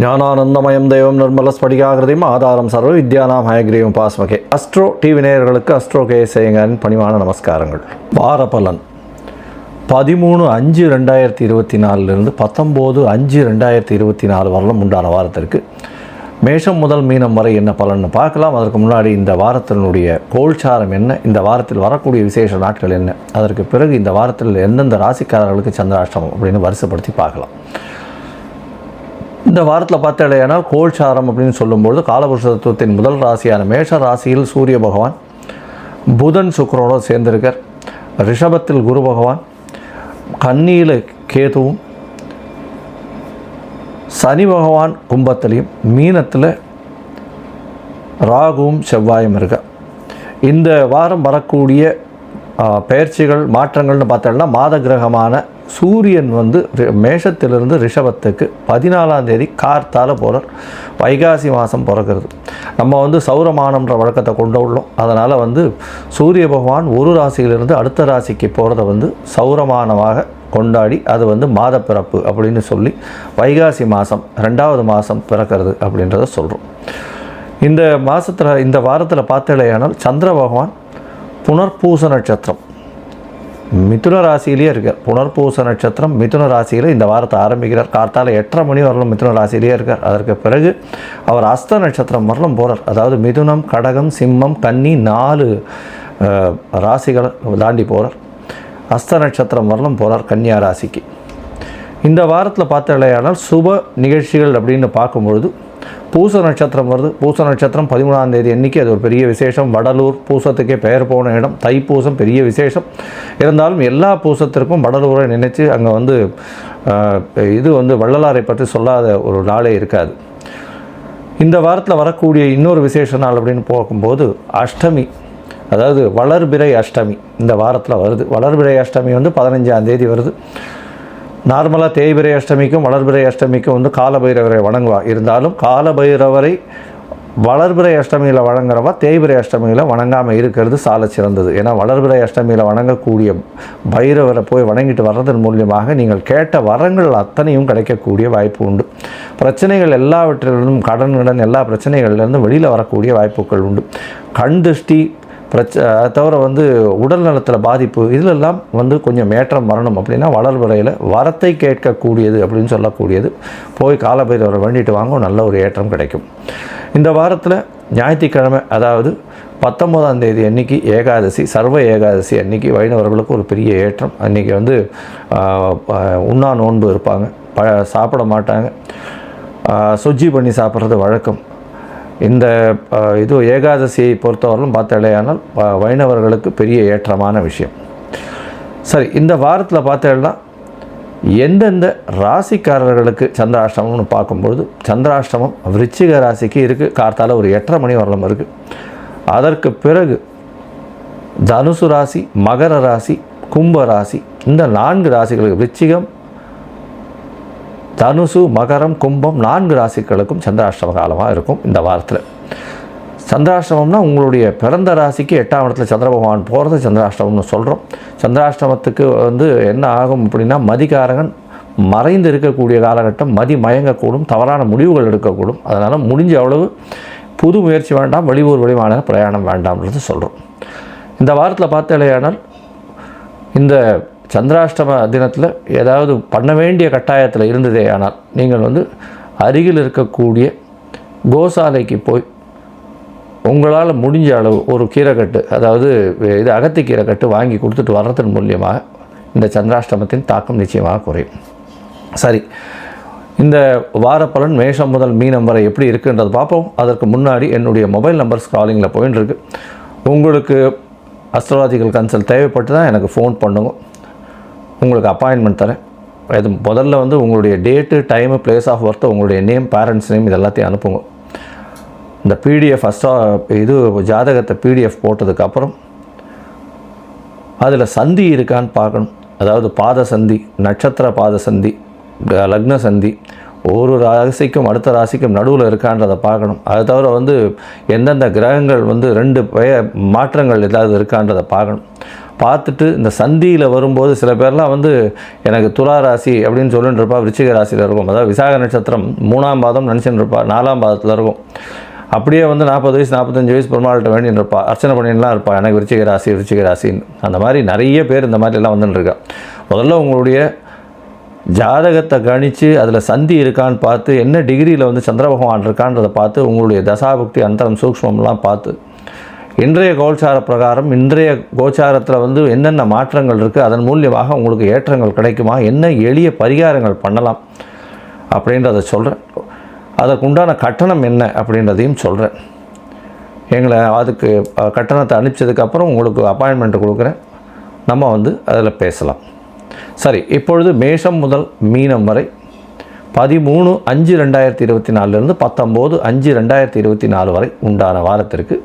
ஞானானந்தமயம் தெய்வம் நிர்மலஸ்படிகாகிருதியும் ஆதாரம் சர்வ வித்யானாம் ஹயக்ரீவம் பாஸ்மகே. அஸ்ட்ரோ டிவி நேயர்களுக்கு அஸ்ட்ரோ கேசேங்கரின் பணிவான நமஸ்காரங்கள். வாரபலன் 13/5/2024 19/5/2024 வரலும் உண்டான வாரத்திற்கு மேஷம் முதல் மீனம் வரை என்ன பலன்னு பார்க்கலாம். அதற்கு முன்னாடி இந்த வாரத்தினுடைய கோல்சாரம் என்ன, இந்த வாரத்தில் வரக்கூடிய விசேஷ நாட்கள் என்ன, அதற்கு பிறகு இந்த வாரத்தில் எந்தெந்த ராசிக்காரர்களுக்கு சந்திராஷ்டமம் அப்படின்னு வரிசைப்படுத்தி பார்க்கலாம். இந்த வாரத்தில் பார்த்தாலேயானால் கோல்சாரம் அப்படின்னு சொல்லும்போது காலபுருஷ தத்துவத்தின் முதல் ராசியான மேஷ ராசியில் சூரிய பகவான் புதன் சுக்கிரனோடு சேர்ந்திருக்கார். ரிஷபத்தில் குரு பகவான், கன்னியில் கேதுவும், சனி பகவான் கும்பத்திலையும், மீனத்தில் ராகுவும் செவ்வாயும் இருக்க. இந்த வாரம் வரக்கூடிய பயிற்சிகள் மாற்றங்கள்னு பார்த்தோம்னா மாத கிரகமான சூரியன் மேஷத்திலிருந்து ரிஷபத்துக்கு 14ஆம் தேதி கார்த்தால போகிறார். வைகாசி மாதம் பிறக்கிறது. நம்ம சௌரமானம்ன்ற வழக்கத்தை கொண்டு உள்ளோம். அதனால் சூரிய பகவான் ஒரு ராசியிலிருந்து அடுத்த ராசிக்கு போகிறத சௌரமானமாக கொண்டாடி அது மாத பிறப்பு அப்படின்னு சொல்லி வைகாசி மாதம் 2வது மாதம் பிறக்கிறது அப்படின்றத சொல்கிறோம். இந்த மாதத்தில் இந்த வாரத்தில் பார்த்தலையானால் சந்திர பகவான் புனர்பூச நட்சத்திரம் மிதுன ராசியிலேயே இருக்கார். புனர்பூச நட்சத்திரம் மிதுன ராசியில் இந்த வாரத்தை ஆரம்பிக்கிறார். கார்த்தால 8:30 மணி வரலும் மிதுன ராசியிலேயே இருக்கார். அதற்கு பிறகு அவர் அஸ்த நட்சத்திரம் வரலும் போகிறார். அதாவது மிதுனம், கடகம், சிம்மம், கன்னி 4 ராசிகளை தாண்டி போகிறார். அஸ்த நட்சத்திரம் வரலும் போகிறார் கன்னியா ராசிக்கு. இந்த வாரத்தில் பார்த்தாலேயானால் சுப நிகழ்ச்சிகள் அப்படின்னு பார்க்கும்பொழுது பூச நட்சத்திரம் வருது. பூச நட்சத்திரம் 13ஆம் தேதி அன்றைக்கி அது ஒரு பெரிய விசேஷம். வடலூர் பூசத்துக்கே பெயர் போன இடம். தைப்பூசம் பெரிய விசேஷம். இருந்தாலும் எல்லா பூசத்திற்கும் வடலூரை நினைச்சு அங்கே இது வள்ளலாரை பற்றி சொல்லாத ஒரு நாளே இருக்காது. இந்த வாரத்தில் வரக்கூடிய இன்னொரு விசேஷ நாள் அப்படின்னு பார்க்கும்போது அஷ்டமி, அதாவது வளர்பிறை அஷ்டமி இந்த வாரத்தில் வருது. வளர்பிறை அஷ்டமி 15ஆம் தேதி வருது. நார்மலாக தேய்பிறை அஷ்டமிக்கும் வளர்பிறை அஷ்டமிக்கும் காலபைரவரை வணங்குவா. இருந்தாலும் காலபைரவரை வளர்பிறை அஷ்டமியில் வணங்குறவா தேய்பிறை அஷ்டமியில் வணங்காமல் இருக்கிறது சால சிறந்தது. ஏன்னா வளர்பிறை அஷ்டமியில் வணங்கக்கூடிய பைரவரை போய் வணங்கிட்டு வர்றதன் மூலியமாக நீங்கள் கேட்ட வரங்கள் அத்தனையும் கிடைக்கக்கூடிய வாய்ப்பு உண்டு. பிரச்சனைகள் எல்லாவற்றிலிருந்தும் கடன் எல்லா பிரச்சனைகள்லேருந்தும் வெளியில் வரக்கூடிய வாய்ப்புகள் உண்டு. கண் திருஷ்டி அதை தவிர உடல் நலத்தில் பாதிப்பு இதிலெல்லாம் கொஞ்சம் ஏற்றம் வரணும் அப்படின்னா வளர்பிறையில் வரத்தை கேட்கக்கூடியது அப்படின்னு சொல்லக்கூடியது போய் காலபைரவரை வேண்டிட்டு வாங்க, நல்ல ஒரு ஏற்றம் கிடைக்கும். இந்த வாரத்தில் ஞாயிற்றுக்கிழமை, அதாவது 19ஆம் தேதி அன்றைக்கி ஏகாதசி, சர்வ ஏகாதசி அன்றைக்கி வைணவர்களுக்கு ஒரு பெரிய ஏற்றம். அன்றைக்கி உண்ணா நோன்பு இருப்பாங்க, சாப்பிட மாட்டாங்க, சுஜ்ஜி பண்ணி சாப்பிட்றது வழக்கம். இந்த ஏகாதசியை பொறுத்தவரையிலும் பார்த்தாலேயானால் வைணவர்களுக்கு பெரிய ஏற்றமான விஷயம். சரி, இந்த வாரத்தில் பார்த்தேன்னா எந்தெந்த ராசிக்காரர்களுக்கு சந்திராஷ்டமம்னு பார்க்கும்பொழுது சந்திராஷ்டமம் விருச்சிக ராசிக்கு இருக்குது. கார்த்தால ஒரு 8:30 மணி வரலும் இருக்குது. அதற்கு பிறகு தனுசு ராசி, மகர ராசி, கும்ப ராசி, இந்த 4 ராசிகளுக்கு விருச்சிகம், தனுசு, மகரம், கும்பம் 4 ராசிகளுக்கும் சந்திராஷ்டம காலமாக இருக்கும். இந்த வாரத்தில் சந்திராஷ்டமம்னா உங்களுடைய பிறந்த ராசிக்கு 8ஆம் இடத்துல சந்திர பகவான் போகிறது சந்திராஷ்டமம்னு சொல்கிறோம். சந்திராஷ்டமத்துக்கு என்ன ஆகும் அப்படின்னா மதிகாரகன் மறைந்து இருக்கக்கூடிய காலகட்டம், மதி மயங்கக்கூடும், தவறான முடிவுகள் எடுக்கக்கூடும். அதனால் முடிஞ்ச அவ்வளவு புது முயற்சி வேண்டாம், வெளியூர் வெளிமான பிரயாணம் வேண்டாம்ன்றது சொல்கிறோம். இந்த வாரத்தில் பார்த்தாலேயானால் இந்த சந்திராஷ்டம தினத்தில் ஏதாவது பண்ண வேண்டிய கட்டாயத்தில் இருந்ததே ஆனால் நீங்கள் அருகில் இருக்கக்கூடிய கோசாலைக்கு போய் உங்களால் முடிஞ்ச அளவு ஒரு கீரைக்கட்டு, அதாவது அகத்தி கீரைக்கட்டு வாங்கி கொடுத்துட்டு வர்றதன் மூலியமாக இந்த சந்திராஷ்டமத்தின் தாக்கம் நிச்சயமாக குறையும். சரி, இந்த வாரப்பலன் மேஷம் முதல் மீனம் வரை எப்படி இருக்குன்றது பார்ப்போம். அதற்கு முன்னாடி என்னுடைய மொபைல் நம்பர் ஸ்க்ராலிங்கில் போயின்னு இருக்கு. உங்களுக்கு அஸ்ட்ராலஜிக்கல் கன்சல்ட் தேவைப்பட்டு தான் எனக்கு ஃபோன் பண்ணுங்க. உங்களுக்கு அப்பாயின்மெண்ட் தரேன். இது முதல்ல உங்களுடைய date, time, place of birth, உங்களுடைய நேம், பேரண்ட்ஸ் நேம் இது எல்லாத்தையும் அனுப்புங்க. இந்த பிடிஎஃப் ஜாதகத்தை பிடிஎஃப் போட்டதுக்கப்புறம் அதில் சந்தி இருக்கான்னு பார்க்கணும். அதாவது பாத சந்தி, நட்சத்திர பாத சந்தி, லக்ன சந்தி, ஒரு ராசிக்கும் அடுத்த ராசிக்கும் நடுவில் இருக்கான்றதை பார்க்கணும். அது தவிர எந்தெந்த கிரகங்கள் 2 மாற்றங்கள் ஏதாவது இருக்கான்றதை பார்க்கணும். பார்த்துட்டு இந்த சந்தியில் வரும்போது சில பேர்லாம் வந்து எனக்கு துலா ராசி அப்படின்னு சொல்லிட்டு இருப்பா, விருச்சிக ராசியில் இருக்கும். அதாவது விசாக நட்சத்திரம் 3ஆம் பாதம் நினச்சின்னு இருப்பா, 4ஆம் பாதத்தில் இருக்கும். அப்படியே வந்து 40 வயசு 45 வயசு பெருமாள்கிட்ட வேண்டின்னு இருப்பா, அர்ச்சனை பண்ணிலாம் இருப்பா, எனக்கு விருச்சிக ராசின்னு. அந்த மாதிரி நிறைய பேர் இந்த மாதிரிலாம் வந்துன்னு இருக்கா. முதல்ல உங்களுடைய ஜாதகத்தை கணித்து அதில் சந்தி இருக்கான்னு பார்த்து, என்ன டிகிரியில் வந்து சந்திர பகவான் இருக்கான்றதை பார்த்து, உங்களுடைய தசாபுக்தி அந்தரம் சூக்ஷ்மம்லாம் பார்த்து, இன்றைய கோச்சார பிரகாரம் இன்றைய கோச்சாரத்தில் வந்து என்னென்ன மாற்றங்கள் இருக்குது, அதன் மூலியமாக உங்களுக்கு ஏற்றங்கள் கிடைக்குமா, என்ன எளிய பரிகாரங்கள் பண்ணலாம் அப்படின்றத சொல்கிறேன். அதற்குண்டான கட்டணம் என்ன அப்படின்றதையும் சொல்கிறேன். எங்களை அதுக்கு கட்டணத்தை அனுப்பிச்சதுக்கப்புறம் உங்களுக்கு அப்பாயின்மெண்ட் கொடுக்குறேன், நம்ம வந்து அதில் பேசலாம். சரி, இப்பொழுது மேஷம் முதல் மீனம் வரை 13/5/2024 19/5/2024 வரை உண்டான வாரத்திற்கு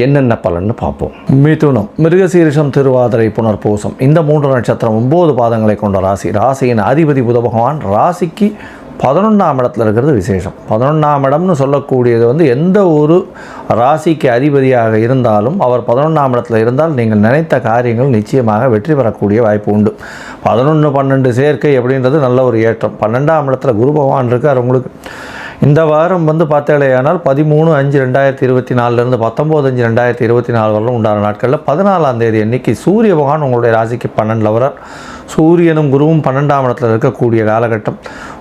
என்னென்ன பலன்னு பார்ப்போம். மிதுனம், மிருகசீரிஷம், திருவாதிரை, புனர்பூசம் இந்த 3 நட்சத்திரம் 9 பாதங்களை கொண்ட ராசி. ராசியின் அதிபதி புத பகவான் ராசிக்கு 11ஆம் இடத்துல இருக்கிறது விசேஷம். 11ஆம் இடம்னு சொல்லக்கூடியது வந்து எந்த ஒரு ராசிக்கு அதிபதியாக இருந்தாலும் அவர் 11ஆம் இடத்துல இருந்தால் நீங்கள் நினைத்த காரியங்கள் நிச்சயமாக வெற்றி பெறக்கூடிய வாய்ப்பு உண்டு. 11, 12 சேர்க்கை அப்படின்றது நல்ல ஒரு ஏற்றம். 12ஆம் இடத்துல குரு பகவான் இருக்கார். உங்களுக்கு இந்த வாரம் வந்து பார்த்தாலேயானால் 13/5/2024 19/5/2024 வரலும் உண்டான நாட்களில் 14ஆம் தேதி அன்னைக்கு சூரிய பகவான் உங்களுடைய ராசிக்கு 12 வரார். சூரியனும் குருவும் 12ஆம் இடத்துல இருக்கக்கூடிய காலகட்டம்.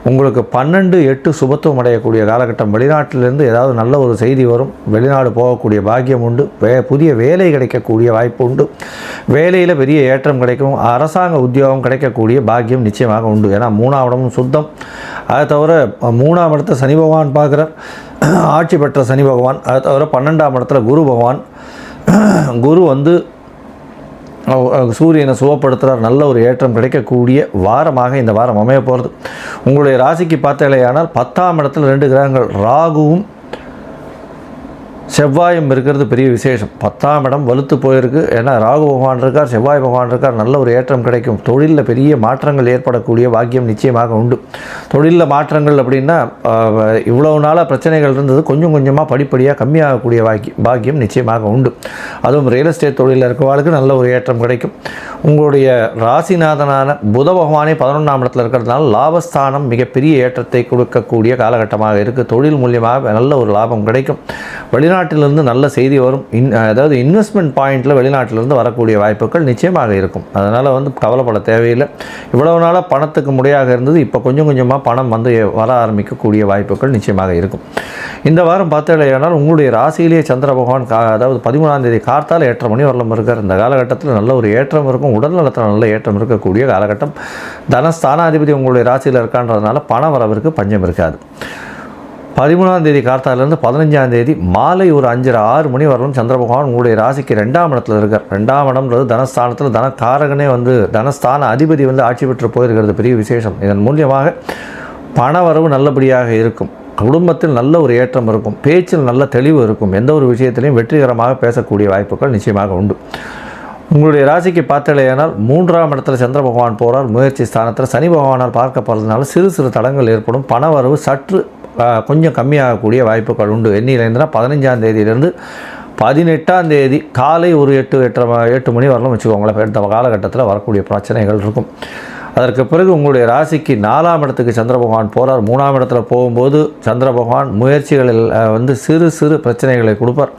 உங்களுக்கு 12/8 சுபத்துவம் அடையக்கூடிய காலகட்டம். வெளிநாட்டிலிருந்து ஏதாவது நல்ல ஒரு செய்தி வரும், வெளிநாடு போகக்கூடிய பாக்கியம் உண்டு, புதிய வேலை கிடைக்கக்கூடிய வாய்ப்பு உண்டு, வேலையில் பெரிய ஏற்றம் கிடைக்கும், அரசாங்க உத்தியோகம் கிடைக்கக்கூடிய பாக்கியம் நிச்சயமாக உண்டு. ஏன்னா 3ஆம் இடமும் சுத்தம். அதை தவிர 3ஆம் இடத்தை சனி பகவான் பார்க்குறார், ஆட்சி பெற்ற சனி பகவான். அதை தவிர 12ஆம் இடத்துல குரு பகவான். குரு வந்து சூரியனை சுவப்படுத்துகிறார். நல்ல ஒரு ஏற்றம் கிடைக்கக்கூடிய வாரமாக இந்த வாரம் அமைய போகிறது. உங்களுடைய ராசிக்கு பார்த்தாலேயானால் 10ஆம் இடத்துல 2 கிரகங்கள் ராகுவும் செவ்வாயும் இருக்கிறது பெரிய விசேஷம். 10ஆம் இடம் வலுத்து போயிருக்கு. ஏன்னா ராகு பகவான் இருக்கார், செவ்வாய் பகவான் இருக்கார். நல்ல ஒரு ஏற்றம் கிடைக்கும். தொழிலில் பெரிய மாற்றங்கள் ஏற்படக்கூடிய பாக்கியம் நிச்சயமாக உண்டு. தொழிலில் மாற்றங்கள் அப்படின்னா இவ்வளவு நாளாக பிரச்சனைகள் இருந்தது கொஞ்சம் கொஞ்சமாக படிப்படியாக கம்மியாகக்கூடிய பாக்கியம் நிச்சயமாக உண்டு. அதுவும் ரியல் எஸ்டேட் தொழிலில் இருக்கிறவர்களுக்கு நல்ல ஒரு ஏற்றம் கிடைக்கும். உங்களுடைய ராசிநாதனான புத பகவானே 11ஆம் இடத்துல இருக்கிறதுனால லாபஸ்தானம் மிகப்பெரிய ஏற்றத்தை கொடுக்கக்கூடிய காலகட்டமாக இருக்குது. தொழில் மூலியமாக நல்ல ஒரு லாபம் கிடைக்கும். வெளிநாட்டிலிருந்து நல்ல செய்தி வரும். அதாவது இன்வெஸ்ட்மெண்ட் பாயிண்டில் வெளிநாட்டிலிருந்து வரக்கூடிய வாய்ப்புகள் நிச்சயமாக இருக்கும். அதனால் வந்து கவலைப்பட தேவையில்லை. இவ்வளவு நாளாக பணத்துக்கு முறையாக இருந்தது, இப்போ கொஞ்சம் கொஞ்சமாக பணம் வந்து வர ஆரம்பிக்கக்கூடிய வாய்ப்புகள் நிச்சயமாக இருக்கும். இந்த வாரம் பார்த்தாலேயானால் உங்களுடைய ராசியிலேயே சந்திர பகவான் அதாவது 13ஆம் தேதி கார்த்தால் 8:30 மணி வரலும் இருக்கார். இந்த காலகட்டத்தில் நல்ல ஒரு ஏற்றம் இருக்கும். உடல் நலத்தில் நல்ல ஏற்றம் இருக்கக்கூடிய காலகட்டம். தனஸ்தானாதிபதி உங்களுடைய ராசியில் இருக்கான்றதுனால பண வரவிற்கு பஞ்சம் இருக்காது. 13ஆம் தேதி கார்த்தாலேருந்து 15ஆம் தேதி மாலை ஒரு 5:30-6 மணி வரலும் சந்திர பகவான் உங்களுடைய ராசிக்கு 2ஆம் இடத்துல இருக்கார். 2ஆம் இடம்ன்றது தனஸ்தானத்தில் தனக்காரகனே வந்து தனஸ்தான அதிபதி வந்து ஆட்சி பெற்று போயிருக்கிறது பெரிய விசேஷம். இதன் மூலியமாக பண வரவு நல்லபடியாக இருக்கும். குடும்பத்தில் நல்ல ஒரு ஏற்றம் இருக்கும். பேச்சில் நல்ல தெளிவு இருக்கும். எந்த ஒரு விஷயத்திலையும் வெற்றிகரமாக பேசக்கூடிய வாய்ப்புகள் நிச்சயமாக உண்டு. உங்களுடைய ராசிக்கு பார்த்தாலேயானால் 3ஆம் இடத்துல சந்திர பகவான் போகிறார். முயற்சி ஸ்தானத்தில் சனி பகவானால் பார்க்கப்படுறதுனால சிறு சிறு தடங்கள் ஏற்படும். பண வரவு சற்று கொஞ்சம் கம்மியாகக்கூடிய வாய்ப்புகள் உண்டு. எண்ணிலேருந்துனா 15ஆம் தேதியிலேருந்து 18ஆம் தேதி காலை ஒரு 8 மணி வரலாம் வச்சுக்கோங்களேன். இந்த காலகட்டத்தில் வரக்கூடிய பிரச்சனைகள் இருக்கும். அதற்கு பிறகு உங்களுடைய ராசிக்கு 4ஆம் இடத்துக்கு சந்திர பகவான் போகிறார். 3ஆம் இடத்துல போகும்போது சந்திர பகவான் முயற்சிகளில் வந்து சிறு சிறு பிரச்சனைகளை கொடுப்பார்.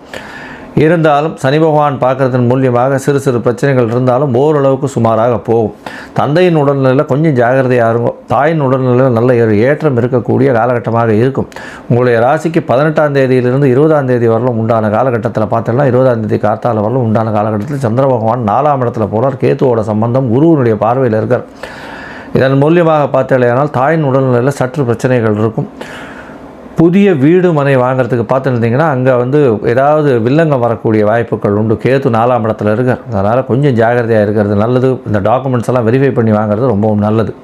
இருந்தாலும் சனி பகவான் பார்க்குறதன் மூலியமாக சிறு சிறு பிரச்சனைகள் இருந்தாலும் ஓரளவுக்கு சுமாராக போகும். தந்தையின் உடல்நிலையில் கொஞ்சம் ஜாகிரதையாக இருக்கும். தாயின் உடல்நிலையில் நல்ல ஏற்றம் இருக்கக்கூடிய காலகட்டமாக இருக்கும். உங்களுடைய ராசிக்கு 18ஆம் தேதியிலிருந்து 20ஆம் தேதி வரலும் உண்டான காலகட்டத்தில் பார்த்தோம்னா 20ஆம் தேதி கார்த்தால வரலும் உண்டான காலகட்டத்தில் சந்திர பகவான் 4ஆம் இடத்துல போகிறார். கேத்துவோட சம்பந்தம் குருவினுடைய பார்வையில் இருக்கார். இதன் மூலியமாக பார்த்தாலேயானால் தாயின் உடல்நிலையில் சற்று பிரச்சனைகள் இருக்கும். புதிய வீடு மனை வாங்கிறதுக்கு பார்த்துருந்தீங்கன்னா அங்கே வந்து ஏதாவது வில்லங்கம் வரக்கூடிய வாய்ப்புகள் உண்டு. கேத்து 4ஆம் இடத்துல இருக்கார். அதனால் கொஞ்சம் ஜாகிரதையாக இருக்கிறது நல்லது. இந்த டாக்குமெண்ட்ஸ் எல்லாம் வெரிஃபை பண்ணி வாங்குறது ரொம்பவும் நல்லது.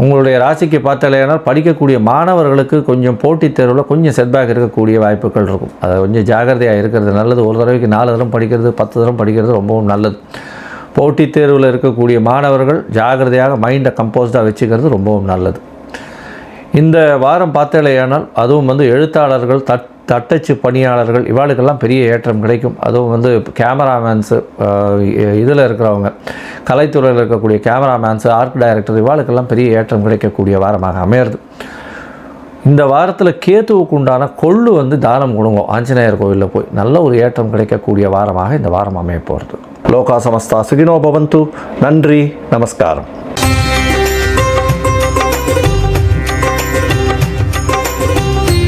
உங்களுடைய ராசிக்கு பார்த்தாலேனால் படிக்கக்கூடிய மாணவர்களுக்கு கொஞ்சம் போட்டித் தேர்வில் கொஞ்சம் செட்பேக் இருக்கக்கூடிய வாய்ப்புகள் இருக்கும். அதை கொஞ்சம் ஜாகிரதையாக இருக்கிறது நல்லது. ஒரு தடவைக்கு 4 தரம் படிக்கிறது 10 தரம் படிக்கிறது ரொம்பவும் நல்லது. போட்டித் தேர்வில் இருக்கக்கூடிய மாணவர்கள் ஜாகிரதையாக மைண்டை கம்போஸ்டாக வச்சுக்கிறது ரொம்பவும் நல்லது. இந்த வாரம் பார்த்தாலேயானால் அதுவும் வந்து எழுத்தாளர்கள் தட்டச்சு பணியாளர்கள் இவாளுக்கெல்லாம் பெரிய ஏற்றம் கிடைக்கும். அதுவும் வந்து கேமராமேன்ஸு, இதில் இருக்கிறவங்க கலைத்துறையில் இருக்கக்கூடிய கேமராமேன்ஸு, ஆர்ட் டைரக்டர் இவாளுக்கெல்லாம் பெரிய ஏற்றம் கிடைக்கக்கூடிய வாரமாக அமையிறது. இந்த வாரத்தில் கேத்துவுக்கு உண்டான கொள்ளு வந்து தானம் கொடுங்க. ஆஞ்சநேயர் கோவிலில் போய் நல்ல ஒரு ஏற்றம் கிடைக்கக்கூடிய வாரமாக இந்த வாரம் அமைய போகிறது. லோகா சமஸ்தா சுகினோ பவந்து. நன்றி, நமஸ்காரம்.